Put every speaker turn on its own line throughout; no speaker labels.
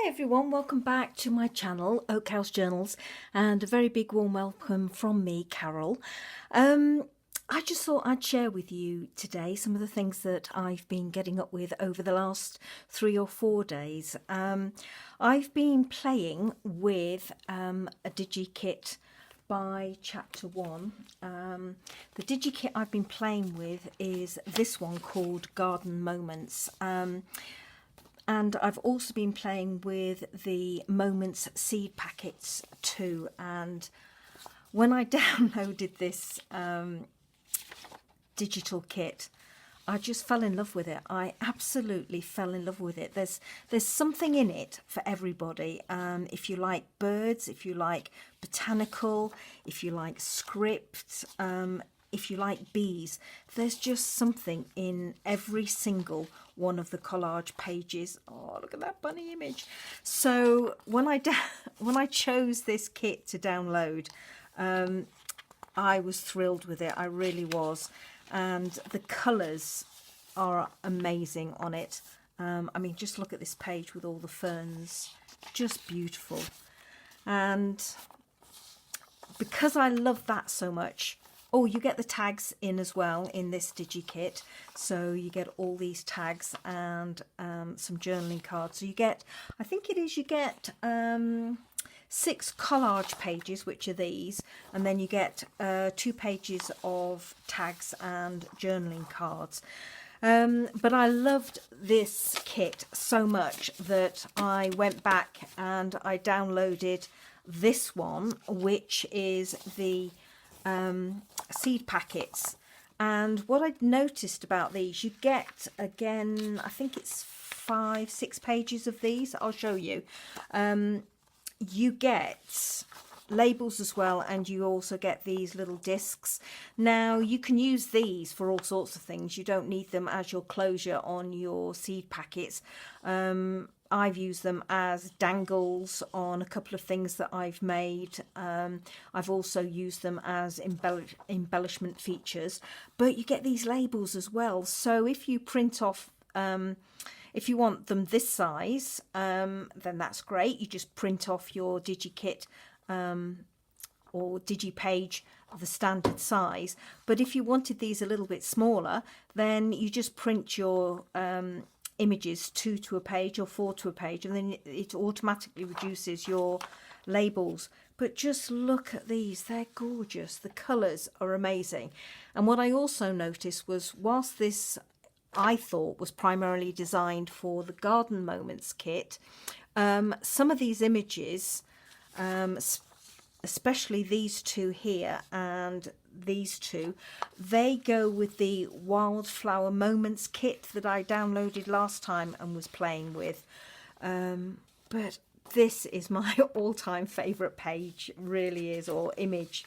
Hi everyone, welcome back to my channel, Oak House Journals, and a very big warm welcome from me, Carol. I just thought I'd share with you today some of the things that I've been getting up with over the last 3 or 4 days. I've been playing with a DigiKit by Chapter 1. The DigiKit I've been playing with is this one called Garden Moments. And I've also been playing with the Moments seed packets too. And when I downloaded this digital kit, I just fell in love with it. I absolutely fell in love with it. There's something in it for everybody. If you like birds, if you like botanical, if you like script, if you like bees, there's just something in every single one of the collage pages. Oh, look at that bunny image. So when I chose this kit to download, I was thrilled with it. I really was. And the colours are amazing on it. I mean, just look at this page with all the ferns. Just beautiful. And because I love that so much, oh, you get the tags in as well in this DigiKit. So you get all these tags and some journaling cards. So you get, I think it is, you get 6 collage pages, which are these. And then you get 2 pages of tags and journaling cards. But I loved this kit so much that I went back and I downloaded this one, which is the seed packets. And what I'd noticed about these, you get, again, I think it's 5-6 pages of these. I'll show you. You get labels as well, and you also get these little discs. Now you can use these for all sorts of things. You don't need them as your closure on your seed packets. I've used them as dangles on a couple of things that I've made. I've also used them as embellishment features, but you get these labels as well. So if you print off, if you want them this size, then that's great. You just print off your DigiKit or DigiPage the standard size. But if you wanted these a little bit smaller, then you just print your images 2 to a page or 4 to a page, and then it automatically reduces your labels. But just look at these, they're gorgeous. The colours are amazing. And what I also noticed was, whilst this I thought was primarily designed for the Garden Moments kit, some of these images, especially these 2 here and these 2, they go with the Wildflower Moments kit that I downloaded last time and was playing with. But this is my all-time favourite page, really is, or image.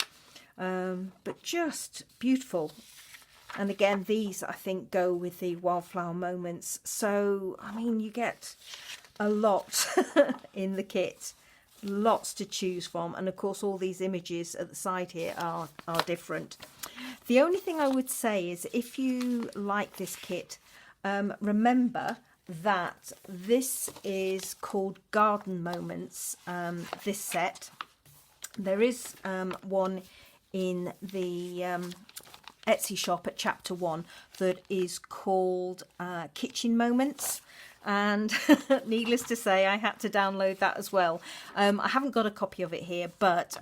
But just beautiful. And again, these I think go with the Wildflower Moments. So, I mean, you get a lot in the kit. Lots to choose from, and of course all these images at the side here are different. The only thing I would say is, if you like this kit, remember that this is called Garden Moments, this set. There is one in the Etsy shop at Chapter 1 that is called Kitchen Moments. And needless to say, I had to download that as well. I haven't got a copy of it here, but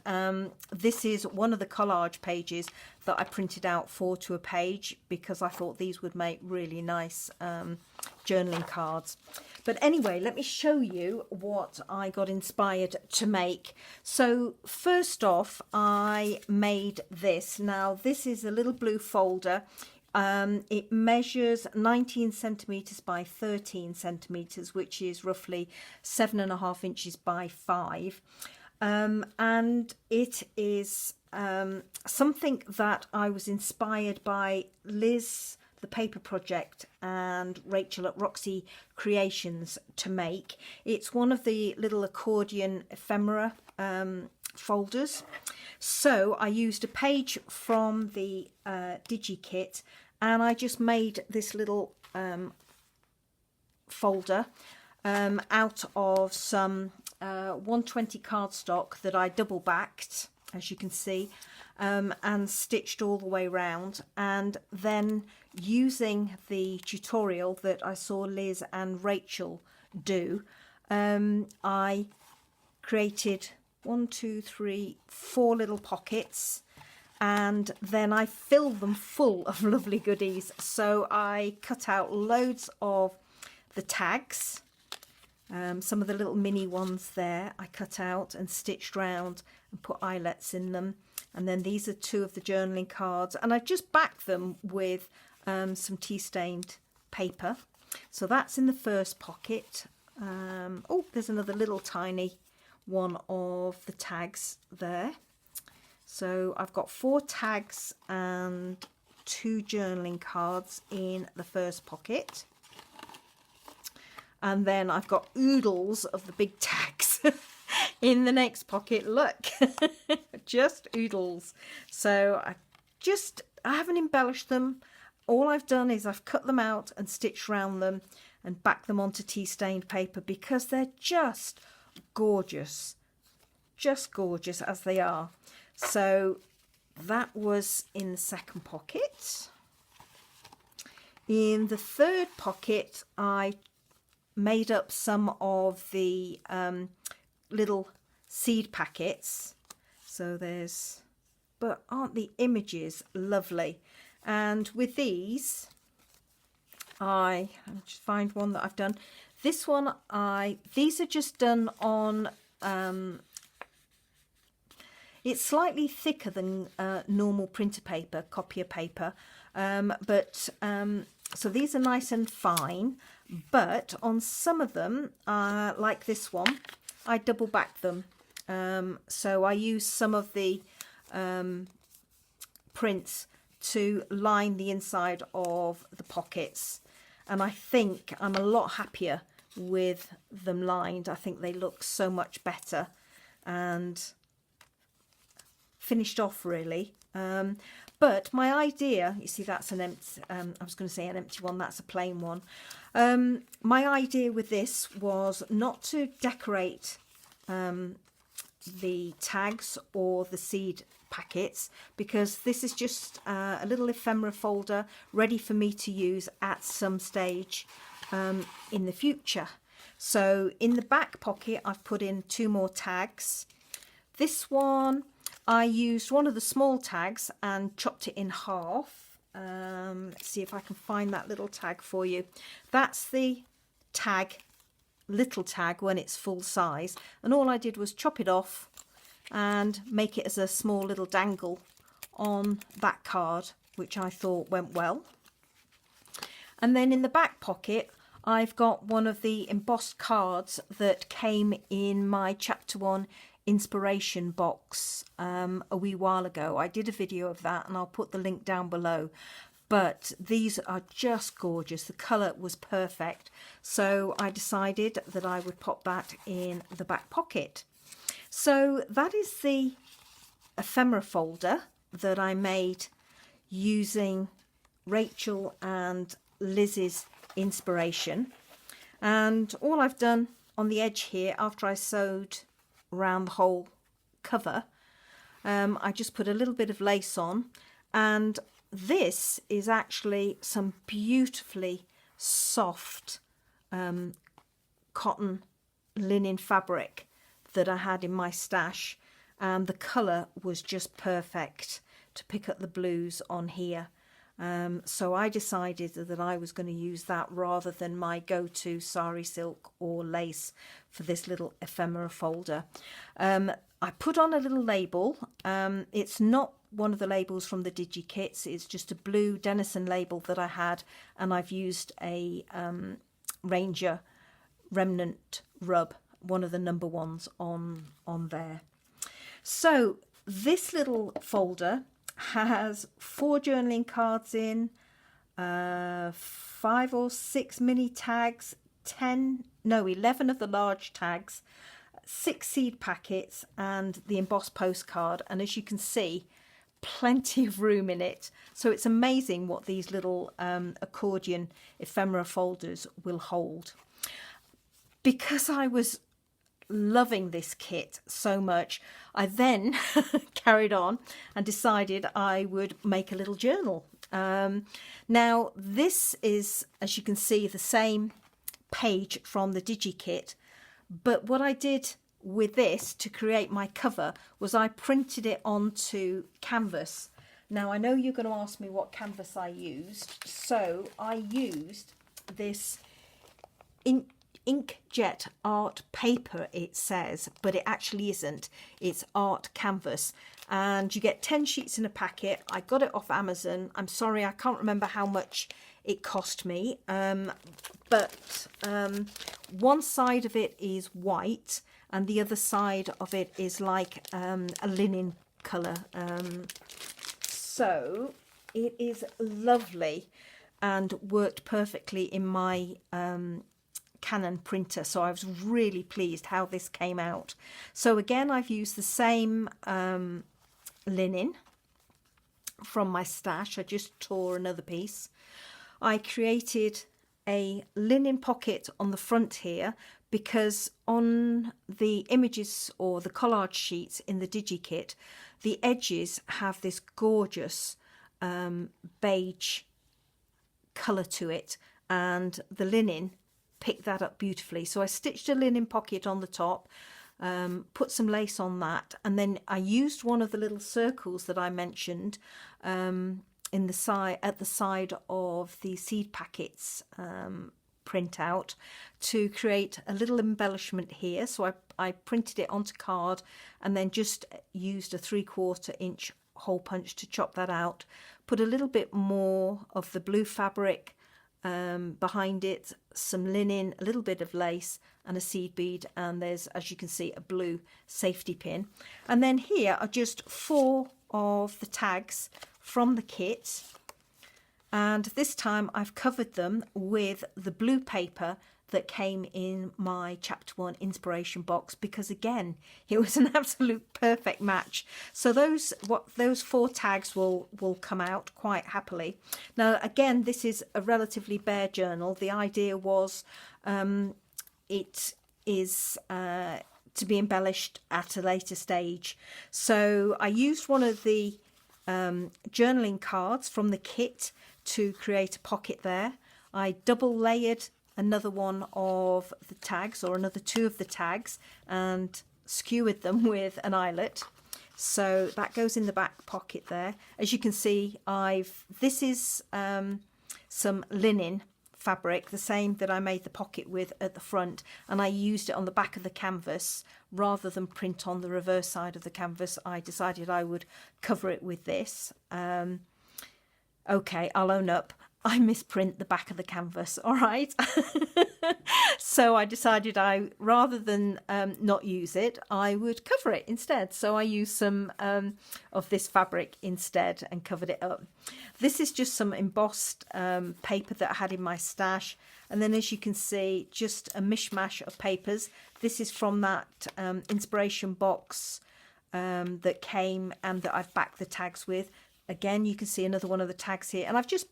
this is one of the collage pages that I printed out 4 to a page, because I thought these would make really nice journaling cards. But anyway, let me show you what I got inspired to make. So first off, I made this. Now this is a little blue folder. It measures 19 centimetres by 13 centimetres, which is roughly 7.5 inches by 5. And it is something that I was inspired by Liz, the Paper Project, and Rachel at Roxy Creations to make. It's one of the little accordion ephemera folders. So I used a page from the DigiKit, and I just made this little folder out of some 120 cardstock that I double backed, as you can see, and stitched all the way around. And then using the tutorial that I saw Liz and Rachel do, I created 1, 2, 3, 4 little pockets, and then I filled them full of lovely goodies. So I cut out loads of the tags, some of the little mini ones there I cut out and stitched round and put eyelets in them. And then these are 2 of the journaling cards, and I just backed them with some tea stained paper. So that's in the first pocket. Oh, there's another little tiny one of the tags there. So I've got 4 tags and 2 journaling cards in the first pocket. And then I've got oodles of the big tags in the next pocket. Look, just oodles. So I haven't embellished them. All I've done is I've cut them out and stitched around them and backed them onto tea stained paper, because they're just gorgeous as they are. So that was in the second pocket. In the third pocket, I made up some of the little seed packets. So there's, but aren't the images lovely? And with these, I'll just find one that I've done. This one, these are just done on, it's slightly thicker than normal printer paper, copier paper, so these are nice and fine, but on some of them, like this one, I double back them. So I use some of the prints to line the inside of the pockets, and I think I'm a lot happier with them lined. I think they look so much better and finished off, really. But my idea, you see, that's an empty, I was going to say an empty one, that's a plain one. My idea with this was not to decorate the tags or the seed packets, because this is just a little ephemera folder ready for me to use at some stage in the future. So in the back pocket, I've put in 2 more tags. This one, I used one of the small tags and chopped it in half. Let's see if I can find that little tag for you. That's the tag, little tag when it's full size, and all I did was chop it off and make it as a small little dangle on that card, which I thought went well. And then in the back pocket, I've got one of the embossed cards that came in my chapter 1 inspiration box a wee while ago. I did a video of that, and I'll put the link down below. But these are just gorgeous. The colour was perfect. So I decided that I would pop that in the back pocket. So that is the ephemera folder that I made using Rachel and Liz's inspiration. And all I've done on the edge here, after I sewed around the whole cover, I just put a little bit of lace on, and this is actually some beautifully soft cotton linen fabric that I had in my stash, and the colour was just perfect to pick up the blues on here. So I decided that I was going to use that rather than my go-to sari silk or lace for this little ephemera folder. I put on a little label. It's not one of the labels from the Digi Kits. It's just a blue Denison label that I had, and I've used a Ranger remnant rub, one of the number ones on there. So this little folder has 4 journaling cards in, 5 or 6 mini tags, 11 of the large tags, 6 seed packets, and the embossed postcard. And as you can see, plenty of room in it. So it's amazing what these little accordion ephemera folders will hold. because I was loving this kit so much, I then carried on and decided I would make a little journal. Now this is, as you can see, the same page from the DigiKit, but what I did with this to create my cover was I printed it onto canvas. Now I know you're going to ask me what canvas I used, so I used this inkjet art paper, it says, but it actually isn't. It's art canvas, and you get 10 sheets in a packet. I got it off Amazon. I'm sorry, I can't remember how much it cost me, but one side of it is white and the other side of it is like a linen colour, so it is lovely and worked perfectly in my Canon printer, so I was really pleased how this came out. So again, I've used the same linen from my stash. I just tore another piece. I created a linen pocket on the front here because on the images or the collage sheets in the DigiKit, the edges have this gorgeous beige colour to it, and the linen picked that up beautifully. So I stitched a linen pocket on the top, put some lace on that, and then I used one of the little circles that I mentioned in the side, at the side of the seed packets printout, to create a little embellishment here. So I printed it onto card and then just used a 3/4 inch hole punch to chop that out, put a little bit more of the blue fabric behind it, some linen, a little bit of lace and a seed bead, and there's, as you can see, a blue safety pin. And then here are just 4 of the tags from the kit, and this time I've covered them with the blue paper that came in my chapter 1 inspiration box, because again it was an absolute perfect match. So those 4 tags will come out quite happily. Now again, this is a relatively bare journal. The idea was it is to be embellished at a later stage, so I used one of the journaling cards from the kit to create a pocket there. I double layered another one of the tags, or another 2 of the tags, and skewered them with an eyelet, so that goes in the back pocket there. As you can see, this is some linen fabric, the same that I made the pocket with at the front, and I used it on the back of the canvas rather than print on the reverse side of the canvas. I decided I would cover it with this. Okay, I'll own up, I misprint the back of the canvas, all right. So I decided rather than not use it, I would cover it instead. So I used some of this fabric instead and covered it up. This is just some embossed paper that I had in my stash, and then as you can see, just a mishmash of papers. This is from that inspiration box that came and that I've backed the tags with. Again, you can see another one of the tags here, and I've just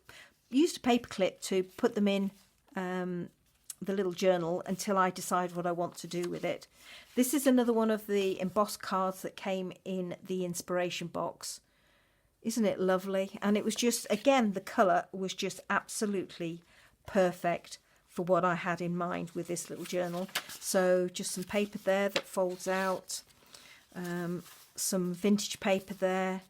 used a paper clip to put them in the little journal until I decide what I want to do with it. This is another one of the embossed cards that came in the inspiration box. Isn't it lovely? And it was just, again, the colour was just absolutely perfect for what I had in mind with this little journal. So just some paper there that folds out, some vintage paper there.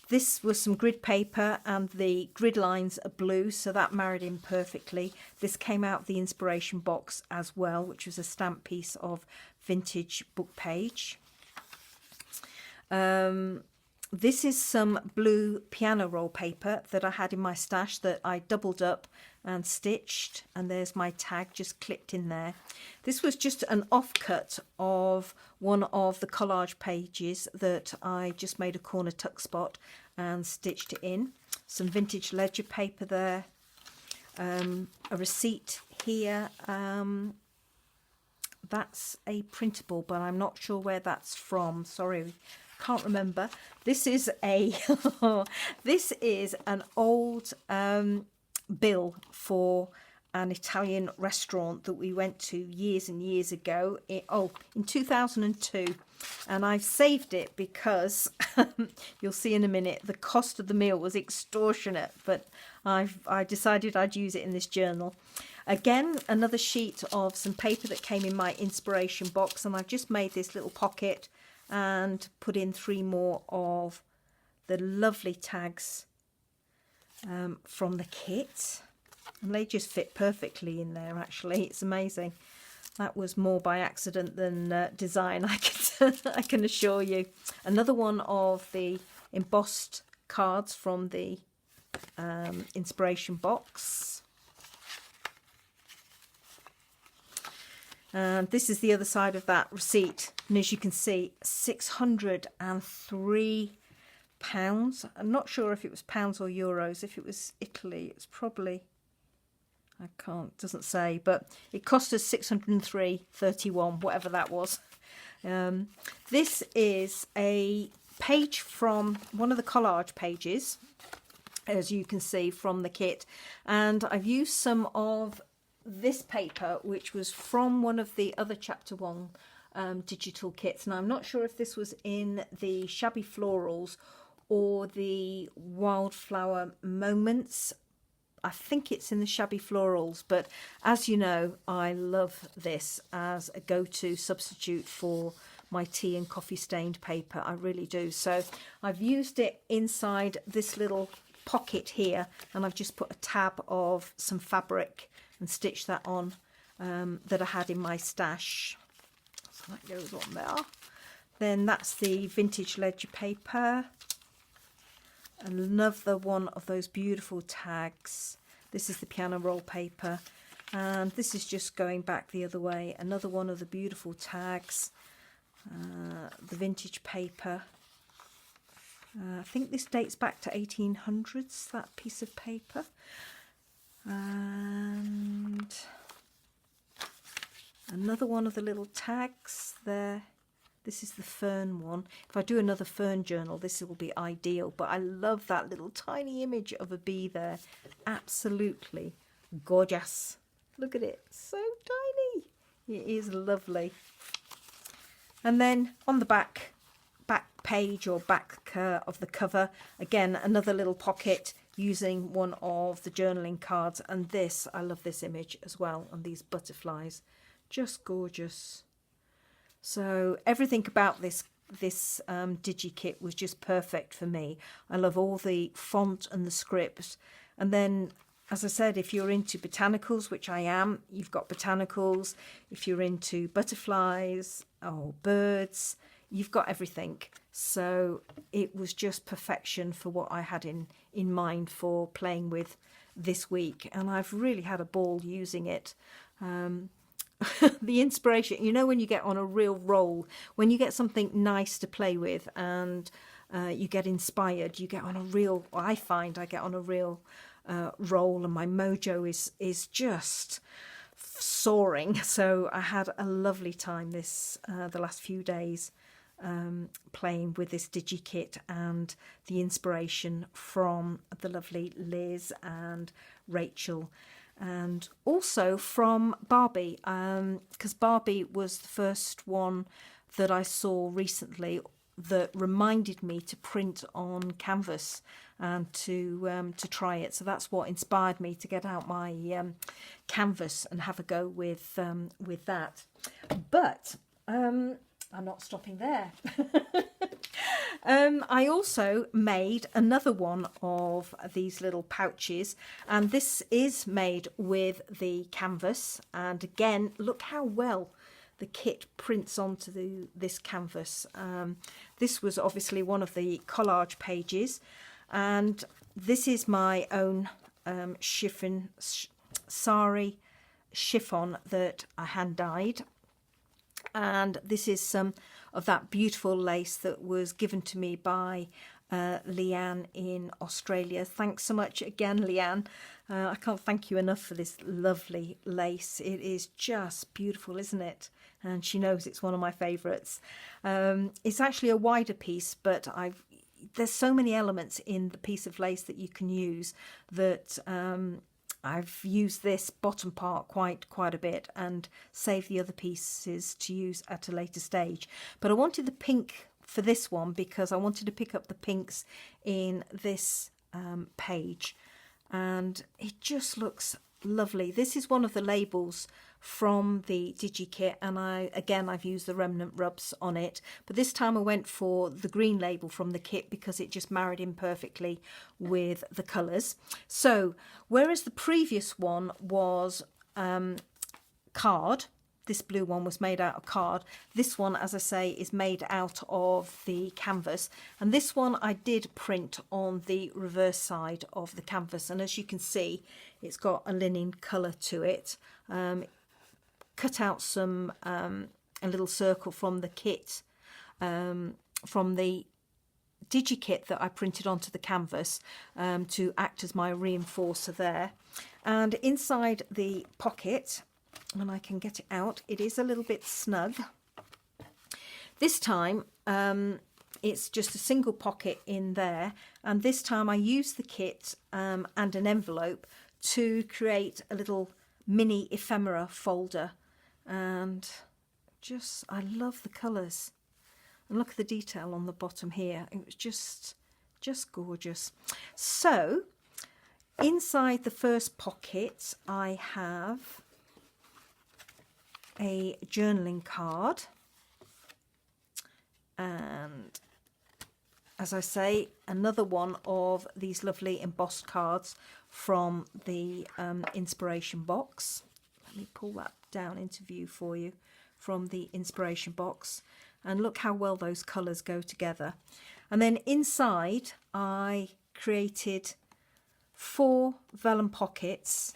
This was some grid paper, and the grid lines are blue, so that married in perfectly. This came out of the inspiration box as well, which was a stamp piece of vintage book page. This is some blue piano roll paper that I had in my stash that I doubled up and stitched, and there's my tag just clipped in there. This was just an offcut of one of the collage pages that I just made a corner tuck spot and stitched it in. Some vintage ledger paper there, a receipt here. That's a printable, but I'm not sure where that's from. Sorry, can't remember. This is a this is an old bill for an Italian restaurant that we went to years and years ago in 2002, and I've saved it because you'll see in a minute the cost of the meal was extortionate, but I decided I'd use it in this journal. Again, another sheet of some paper that came in my inspiration box, and I've just made this little pocket and put in 3 more of the lovely tags from the kit, and they just fit perfectly in there. Actually, it's amazing. That was more by accident than design, I can assure you. Another one of the embossed cards from the inspiration box. And this is the other side of that receipt, and as you can see, £603. I'm not sure if it was pounds or euros. If it was Italy, it's probably, I can't, doesn't say, but it cost us 603.31, whatever that was. This is a page from one of the collage pages, as you can see from the kit, and I've used some of this paper, which was from one of the other chapter 1 digital kits, and I'm not sure if this was in the Shabby Florals or the Wildflower Moments. I think it's in the Shabby Florals, but as you know, I love this as a go-to substitute for my tea and coffee stained paper. I really do. So I've used it inside this little pocket here, and I've just put a tab of some fabric and stitched that on that I had in my stash. So that goes on there. Then that's the vintage ledger paper. Another one of those beautiful tags. This is the piano roll paper, and this is just going back the other way. Another one of the beautiful tags. The vintage paper. I think this dates back to 1800s, that piece of paper. And another one of the little tags there. This is the fern one. If I do another fern journal, this will be ideal. But I love that little tiny image of a bee there. Absolutely gorgeous. Look at it. So tiny. It is lovely. And then on the back page or back of the cover, again, another little pocket using one of the journaling cards. And this, I love this image as well. And these butterflies. Just gorgeous. So everything about this DigiKit was just perfect for me. I love all the font and the script. And then, as I said, if you're into botanicals, which I am, you've got botanicals. If you're into butterflies or birds, you've got everything. So it was just perfection for what I had in mind for playing with this week. And I've really had a ball using it. The inspiration, you know, when you get on a real roll, when you get something nice to play with and you get inspired, you get on a real, I find I get on a real roll, and my mojo is just soaring. So I had a lovely time the last few days playing with this DigiKit and the inspiration from the lovely Liz and Rachel. And also from Barbie, because Barbie was the first one that I saw recently that reminded me to print on canvas and to try it. So that's what inspired me to get out my canvas and have a go with that. But I'm not stopping there. I also made another one of these little pouches, and this is made with the canvas. And again, look how well the kit prints onto this canvas. This was obviously one of the collage pages, and this is my own sari chiffon that I hand dyed. And this is some of that beautiful lace that was given to me by Leanne in Australia. Thanks so much again, Leanne. I can't thank you enough for this lovely lace. It is just beautiful, isn't it? And she knows it's one of my favourites. It's actually a wider piece, but there's so many elements in the piece of lace that you can use that I've used this bottom part quite a bit and saved the other pieces to use at a later stage. But I wanted the pink for this one because I wanted to pick up the pinks in this page, and it just looks lovely. This is one of the labels from the DigiKit, and I've used the remnant rubs on it, but this time I went for the green label from the kit because it just married in perfectly with the colours. So whereas the previous one was card, this blue one was made out of card, this one, as I say, is made out of the canvas, and this one I did print on the reverse side of the canvas, and as you can see it's got a linen colour to it. Cut out some a little circle from the kit, from the DigiKit that I printed onto the canvas to act as my reinforcer there. And inside the pocket, when I can get it out, it is a little bit snug. This time it's just a single pocket in there, and this time I used the kit and an envelope to create a little mini ephemera folder. And just, I love the colours, and look at the detail on the bottom here. It was just gorgeous. So inside the first pocket I have a journaling card, and as I say, another one of these lovely embossed cards from the inspiration box. Let me pull that down into view for you, from the inspiration box, and look how well those colours go together. And then inside I created 4 vellum pockets,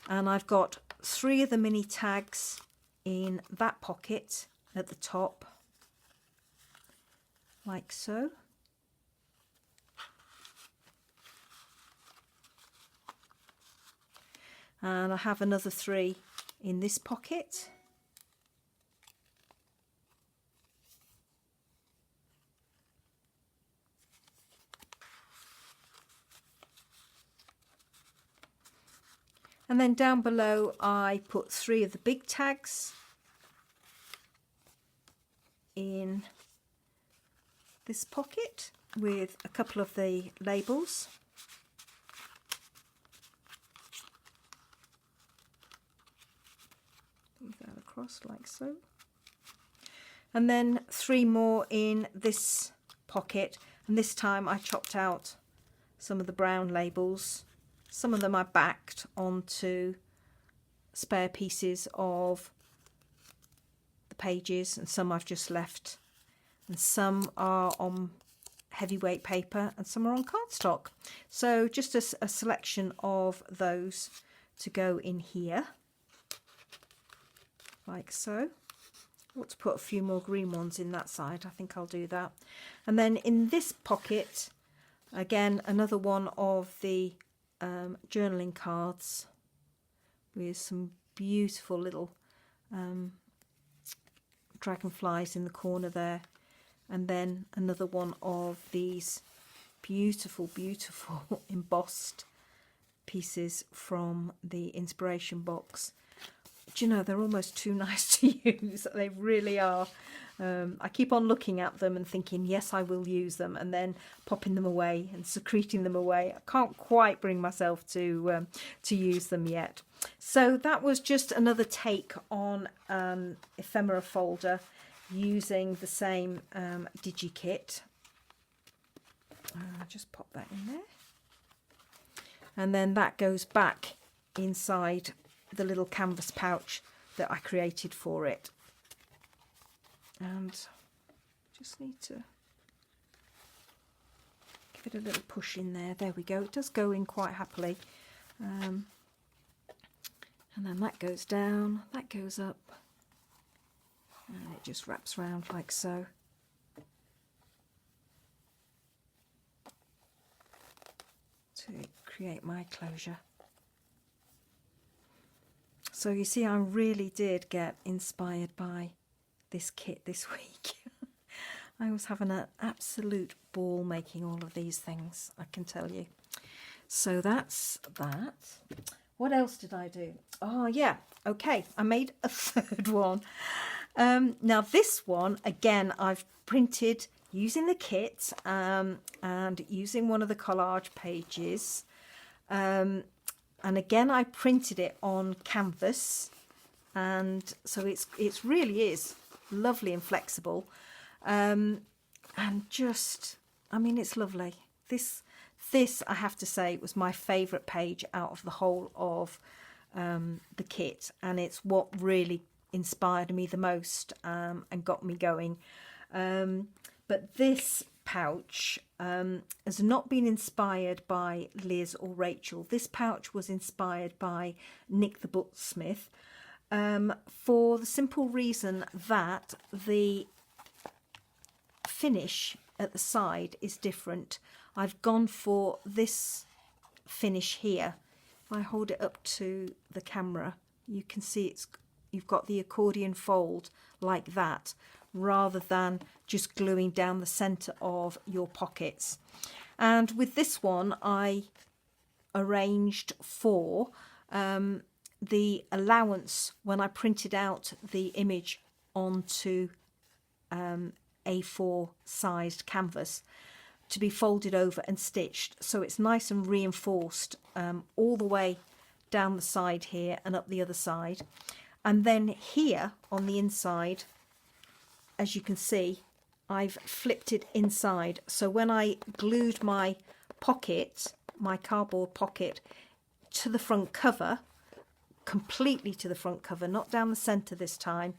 and I've got 3 of the mini tags in that pocket at the top, like so. And I have another 3 in this pocket. And then down below I put 3 of the big tags in this pocket with a couple of the labels. Move that across like so. And then 3 more in this pocket, and this time I chopped out some of the brown labels. Some of them I backed onto spare pieces of the pages, and some I've just left, and some are on heavyweight paper and some are on cardstock. So just a selection of those to go in here, like so. I want to put a few more green ones in that side. I think I'll do that. And then in this pocket, again, another one of the journaling cards with some beautiful little dragonflies in the corner there, and then another one of these beautiful embossed pieces from the inspiration box. Do you know, they're almost too nice to use. They really are. I keep on looking at them and thinking, yes, I will use them, and then popping them away and secreting them away. I can't quite bring myself to use them yet. So that was just another take on ephemera folder using the same DigiKit. I'll just pop that in there. And then that goes back inside the little canvas pouch that I created for it. And just need to give it a little push in there. There we go. It does go in quite happily. And then that goes down, that goes up, and it just wraps around like so. To create my closure. So you see, I really did get inspired by this kit this week. I was having an absolute ball making all of these things, I can tell you. So that's that. What else did I do? Oh yeah, okay, I made a third one. Now this one, again, I've printed using the kit and using one of the collage pages. And again, I printed it on canvas, and so it's really is lovely and flexible. And just, I mean, it's lovely. This I have to say was my favourite page out of the whole of the kit, and it's what really inspired me the most and got me going. But this pouch has not been inspired by Liz or Rachel. This pouch was inspired by Nick the Booksmith, for the simple reason that the finish at the side is different. I've gone for this finish here. If I hold it up to the camera, you can see you've got the accordion fold like that, rather than just gluing down the centre of your pockets. And with this one, I arranged for the allowance when I printed out the image onto A4 sized canvas to be folded over and stitched, so it's nice and reinforced all the way down the side here and up the other side. And then here on the inside, as you can see, I've flipped it inside, so when I glued my pocket, my cardboard pocket, to the front cover, completely to the front cover, not down the centre this time,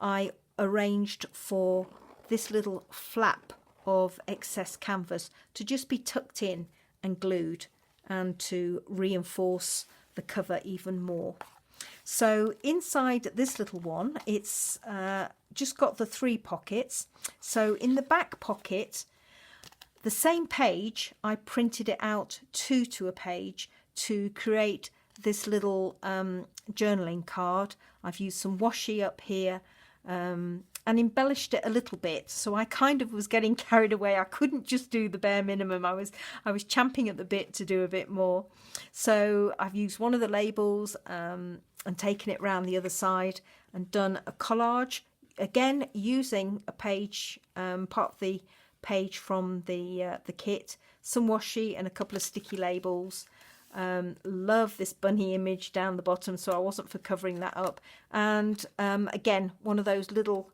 I arranged for this little flap of excess canvas to just be tucked in and glued, and to reinforce the cover even more. So inside this little one, it's just got the 3 pockets. So in the back pocket, the same page, I printed it out 2 to a page to create this little journaling card. I've used some washi up here and embellished it a little bit. So I kind of was getting carried away. I couldn't just do the bare minimum. I was champing at the bit to do a bit more. So I've used one of the labels and taken it round the other side and done a collage, again using a page, part of the page from the kit, some washi and a couple of sticky labels. Love this bunny image down the bottom, so I wasn't for covering that up. And again, one of those little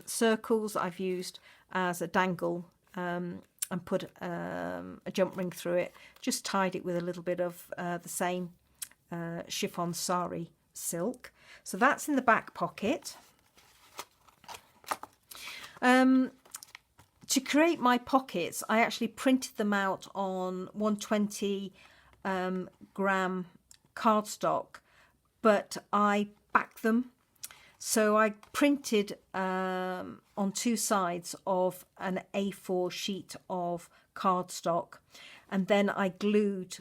circles I've used as a dangle, and put a jump ring through it. Just tied it with a little bit of the same chiffon sari silk. So that's in the back pocket. To create my pockets, I actually printed them out on 120 gram cardstock, but I backed them. So I printed on 2 sides of an A4 sheet of cardstock, and then I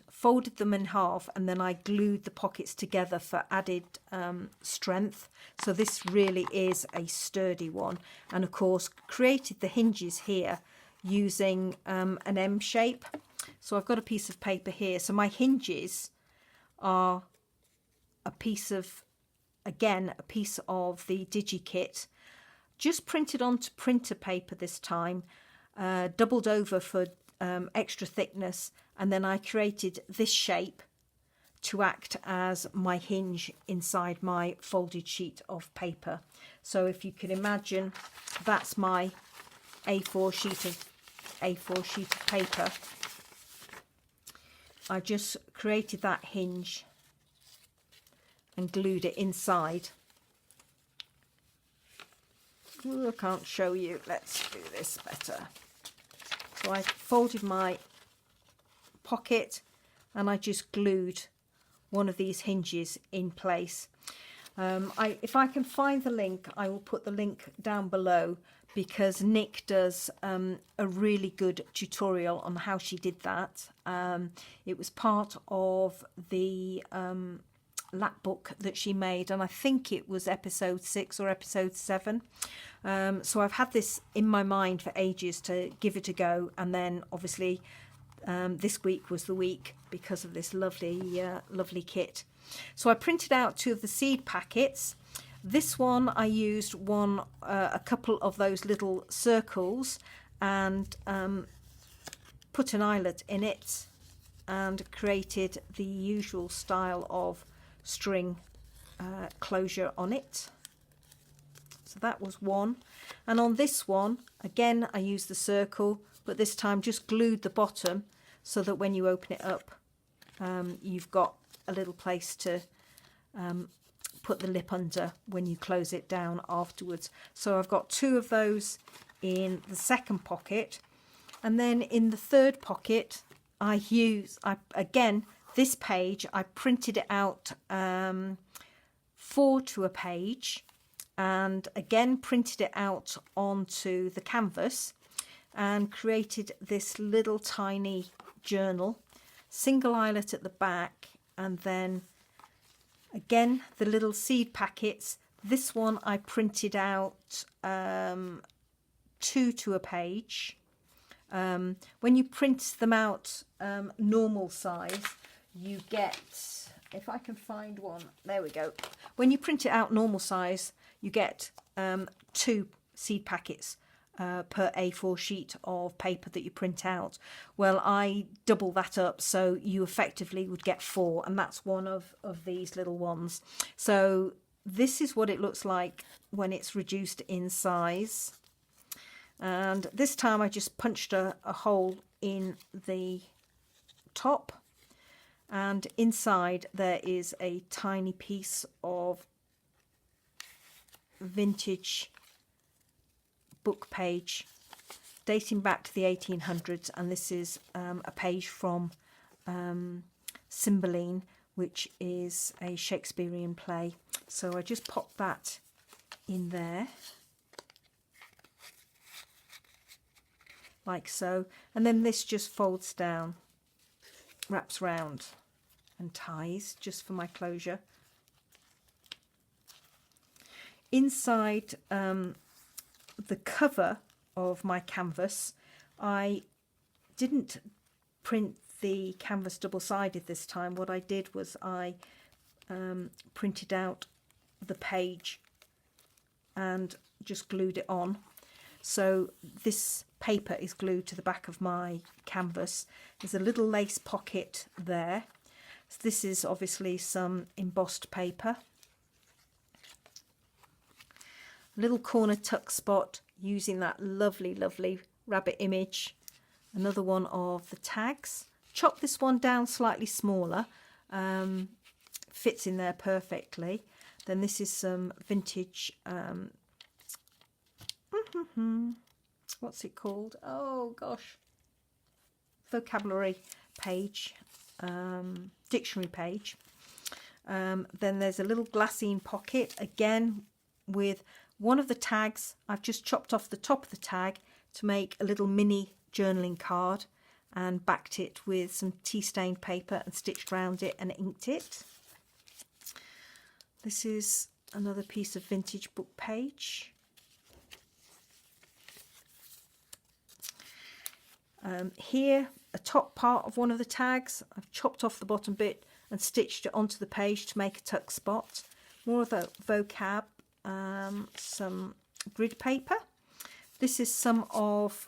folded them in half, and then I glued the pockets together for added strength. So this really is a sturdy one. And of course created the hinges here using an M shape. So I've got a piece of paper here. So my hinges are a piece of the DigiKit, just printed onto printer paper this time, doubled over for extra thickness, and then I created this shape to act as my hinge inside my folded sheet of paper. So if you can imagine, that's my A4 sheet of paper. I just created that hinge and glued it inside. Ooh, I can't show you. Let's do this better. So I folded my pocket and I just glued one of these hinges in place. If I can find the link, I will put the link down below, because Nick does a really good tutorial on how she did that. It was part of the lap book that she made, and I think it was episode 6 or episode 7. So I've had this in my mind for ages to give it a go, and then obviously this week was the week because of this lovely kit. So I printed out 2 of the seed packets. This one I used a couple of those little circles and put an eyelet in it and created the usual style of string closure on it. So that was one. And on this one, again, I used the circle, but this time just glued the bottom so that when you open it up, you've got a little place to put the lip under when you close it down afterwards. So I've got 2 of those in the second pocket. And then in the third pocket, again, this page, I printed it out 4 to a page, and again printed it out onto the canvas and created this little tiny journal, single eyelet at the back, and then again the little seed packets. This one I printed out 2 to a page. When you print them out normal size, you get, if I can find one, there we go. When you print it out normal size, you get 2 seed packets per A4 sheet of paper that you print out. Well, I double that up, so you effectively would get 4, and that's one of these little ones. So this is what it looks like when it's reduced in size. And this time I just punched a hole in the top, and inside there is a tiny piece of vintage book page dating back to the 1800s, and this is a page from Cymbeline, which is a Shakespearean play. So I just popped that in there like so, and then this just folds down, wraps round and ties just for my closure. Inside the cover of my canvas, I didn't print the canvas double-sided this time. What I did was I printed out the page and just glued it on. So this paper is glued to the back of my canvas. There's a little lace pocket there. So this is obviously some embossed paper. Little corner tuck spot using that lovely, lovely rabbit image. Another one of the tags. Chop this one down slightly smaller. Fits in there perfectly. Then this is some vintage, what's it called? Oh gosh. Vocabulary page, dictionary page. Then there's a little glassine pocket, again with one of the tags. I've just chopped off the top of the tag to make a little mini journaling card and backed it with some tea stained paper and stitched around it and inked it. This is another piece of vintage book page. Here, a top part of one of the tags, I've chopped off the bottom bit and stitched it onto the page to make a tuck spot. More of the vocab, some grid paper. This is some of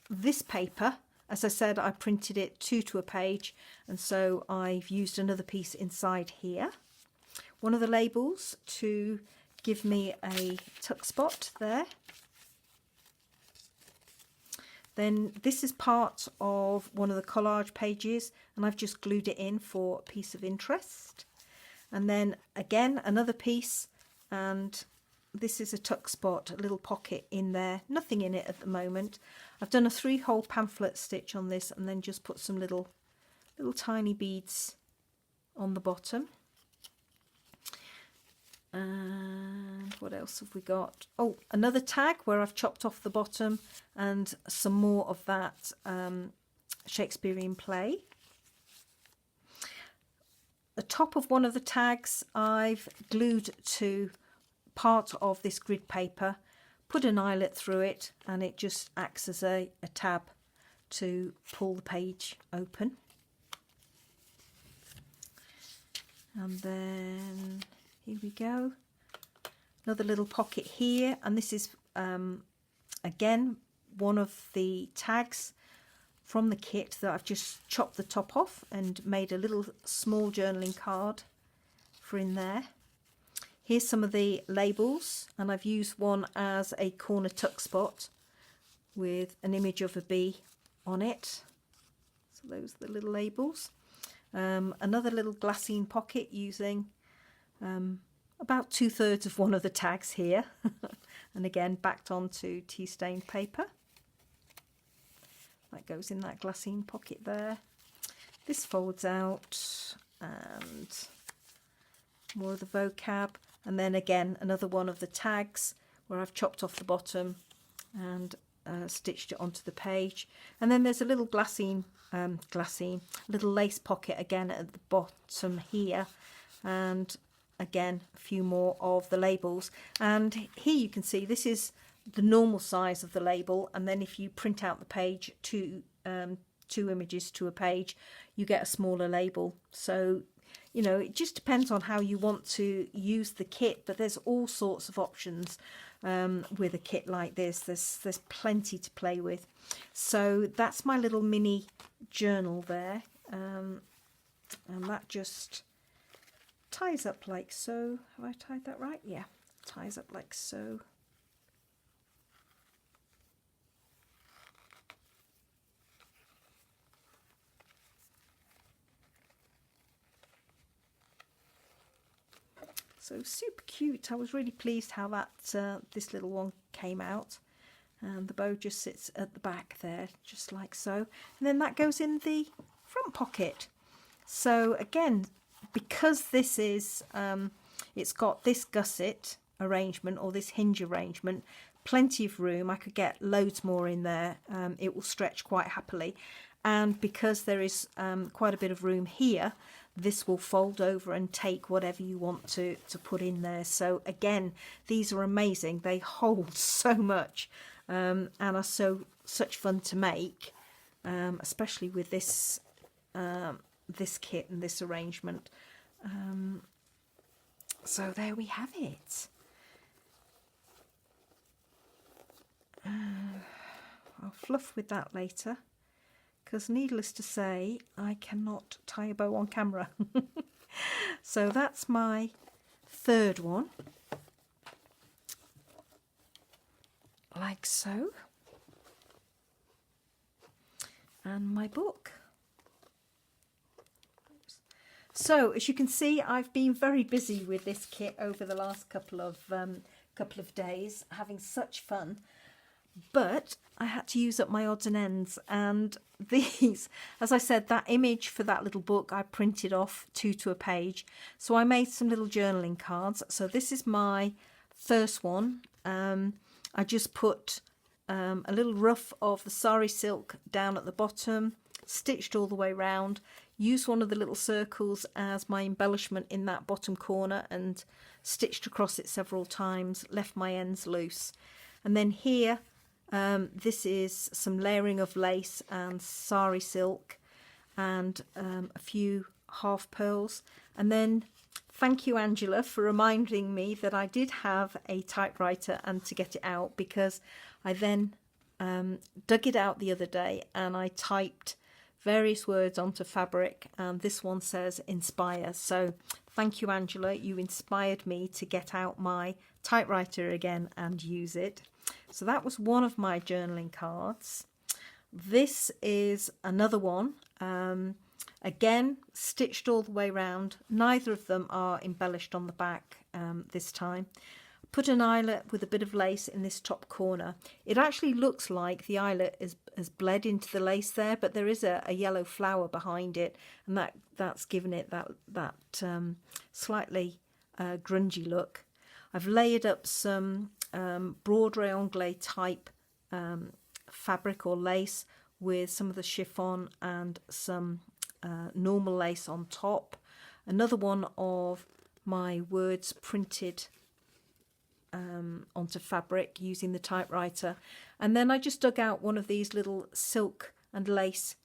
this paper. As I said, I printed it 2 to a page, and so I've used another piece inside here. One of the labels to give me a tuck spot there. Then this is part of one of the collage pages, and I've just glued it in for a piece of interest. And then again another piece, and this is a tuck spot, a little pocket in there, nothing in it at the moment. I've done a 3-hole pamphlet stitch on this and then just put some little tiny beads on the bottom. And what else have we got? Oh, another tag where I've chopped off the bottom and some more of that Shakespearean play. The top of one of the tags I've glued to part of this grid paper, put an eyelet through it, and it just acts as a tab to pull the page open. And then here we go. Another little pocket here, and this is again one of the tags from the kit that I've just chopped the top off and made a little small journaling card for in there. Here's some of the labels, and I've used one as a corner tuck spot with an image of a bee on it. So those are the little labels. Another little glassine pocket using about 2/3 of one of the tags here. And again, backed onto tea stained paper. That goes in that glassine pocket there. This folds out, and more of the vocab. And then again, another one of the tags where I've chopped off the bottom and stitched it onto the page. And then there's a little little lace pocket again at the bottom here. And again, a few more of the labels. And here you can see this is the normal size of the label. And then if you print out the page, two images to a page, you get a smaller label. So, you know, it just depends on how you want to use the kit, but there's all sorts of options with a kit like this. There's plenty to play with. So that's my little mini journal there, and that just ties up like so. Have I tied that right? Yeah, ties up like so. So super cute. I was really pleased how that this little one came out. And the bow just sits at the back there, just like so. And then that goes in the front pocket. So again, because this is, it's got this gusset arrangement or this hinge arrangement, plenty of room. I could get loads more in there. It will stretch quite happily. And because there is quite a bit of room here, this will fold over and take whatever you want to put in there. So again, these are amazing. They hold so much and are such fun to make, especially with this this kit and this arrangement. So there we have it. I'll fluff with that later, because needless to say, I cannot tie a bow on camera. So that's my third one, like so, and my book. So as you can see, I've been very busy with this kit over the last couple of days, having such fun. But I had to use up my odds and ends, and these, as I said, that image for that little book I printed off two to a page. So I made some little journaling cards. So this is my first one. I just put a little ruff of the sari silk down at the bottom, stitched all the way round, used one of the little circles as my embellishment in that bottom corner and stitched across it several times, left my ends loose. And then here, this is some layering of lace and sari silk and a few half pearls. And then thank you, Angela, for reminding me that I did have a typewriter and to get it out, because I then dug it out the other day and I typed various words onto fabric, and this one says inspire. So thank you, Angela, you inspired me to get out my typewriter again and use it. So that was one of my journaling cards. This is another one, again stitched all the way around. Neither of them are embellished on the back this time. Put an eyelet with a bit of lace in this top corner. It actually looks like the eyelet has bled into the lace there, but there is a yellow flower behind it, and that's given it that slightly grungy look. I've layered up some broad anglais type fabric or lace with some of the chiffon and some normal lace on top. Another one of my words printed onto fabric using the typewriter, and then I just dug out one of these little silk and lace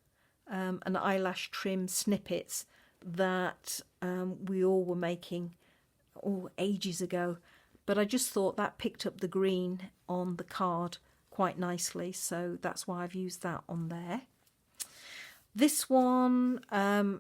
and eyelash trim snippets that we all were making ages ago. But I just thought that picked up the green on the card quite nicely, so that's why I've used that on there. This one,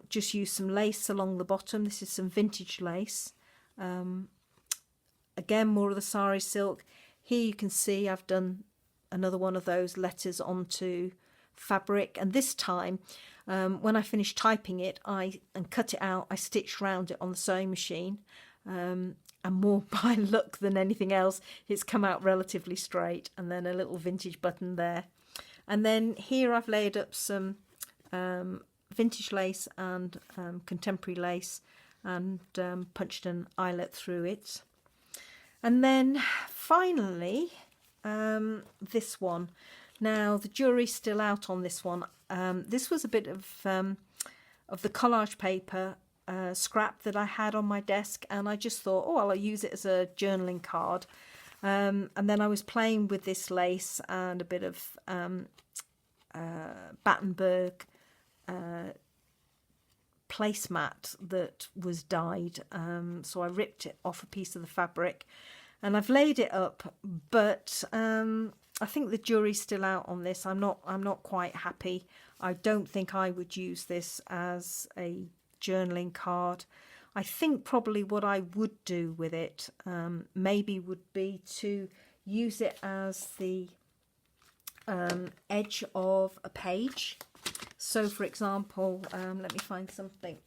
just used some lace along the bottom. This is some vintage lace. Again, more of the sari silk. Here you can see I've done another one of those letters onto fabric, and this time when I finished typing it and cut it out, I stitched round it on the sewing machine, and more by luck than anything else, it's come out relatively straight, and then a little vintage button there. And then here I've laid up some vintage lace and contemporary lace, and punched an eyelet through it. And then finally this one. Now the jury's still out on this one. This was a bit of the collage paper scrap that I had on my desk, and I just thought, oh well, I'll use it as a journaling card. And then I was playing with this lace and a bit of Battenberg placemat that was dyed, so I ripped it off a piece of the fabric and I've laid it up, but I think the jury's still out on this. I'm not quite happy. I don't think I would use this as a journaling card. I think probably what I would do with it maybe would be to use it as the edge of a page. So for example, let me find something.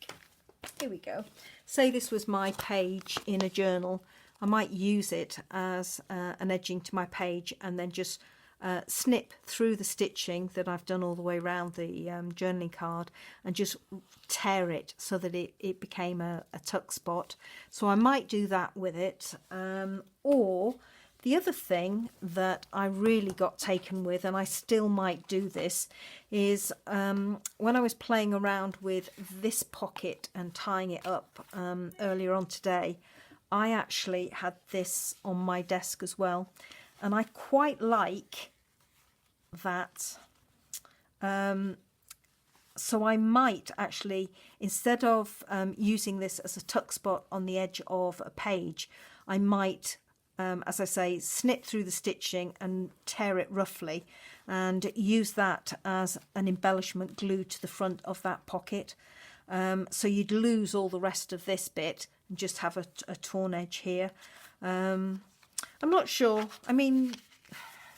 Here we go. Say this was my page in a journal. I might use it as an edging to my page, and then just snip through the stitching that I've done all the way around the journaling card, and just tear it so that it became a tuck spot. So I might do that with it. Or the other thing that I really got taken with, and I still might do this, is when I was playing around with this pocket and tying it up earlier on today, I actually had this on my desk as well, and I quite like that. So I might actually, instead of using this as a tuck spot on the edge of a page, I might, as I say, snip through the stitching and tear it roughly, and use that as an embellishment glued to the front of that pocket. So you'd lose all the rest of this bit and just have a torn edge here. I'm not sure. I mean,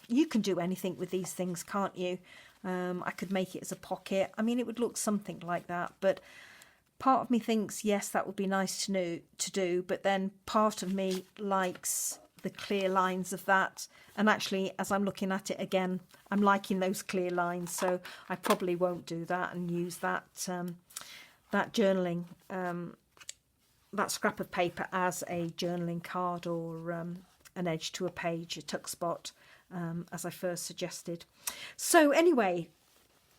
you can do anything with these things, can't you? I could make it as a pocket. I mean, it would look something like that, but part of me thinks, yes, that would be nice to do, but then part of me likes the clear lines of that. And actually, as I'm looking at it again, I'm liking those clear lines, so I probably won't do that and use that that journaling, that scrap of paper as a journaling card, or an edge to a page, a tuck spot, as I first suggested. So anyway,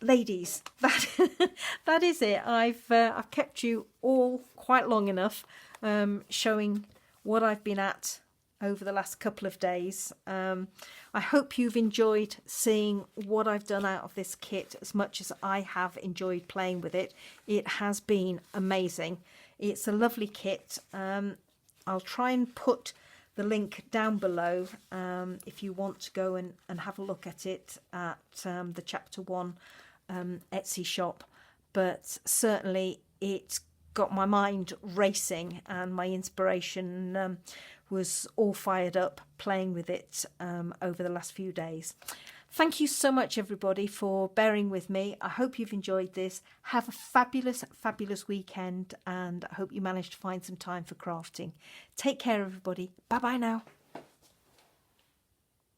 ladies, that is it. I've kept you all quite long enough, showing what I've been at over the last couple of days. I hope you've enjoyed seeing what I've done out of this kit as much as I have enjoyed playing with it. It has been amazing. It's a lovely kit. I'll try and put the link down below if you want to go and have a look at it at the Chapter 1 Etsy shop. But certainly it got my mind racing, and my inspiration was all fired up playing with it over the last few days. Thank you so much, everybody, for bearing with me. I hope you've enjoyed this. Have a fabulous, fabulous weekend, and I hope you managed to find some time for crafting. Take care, everybody. Bye-bye now.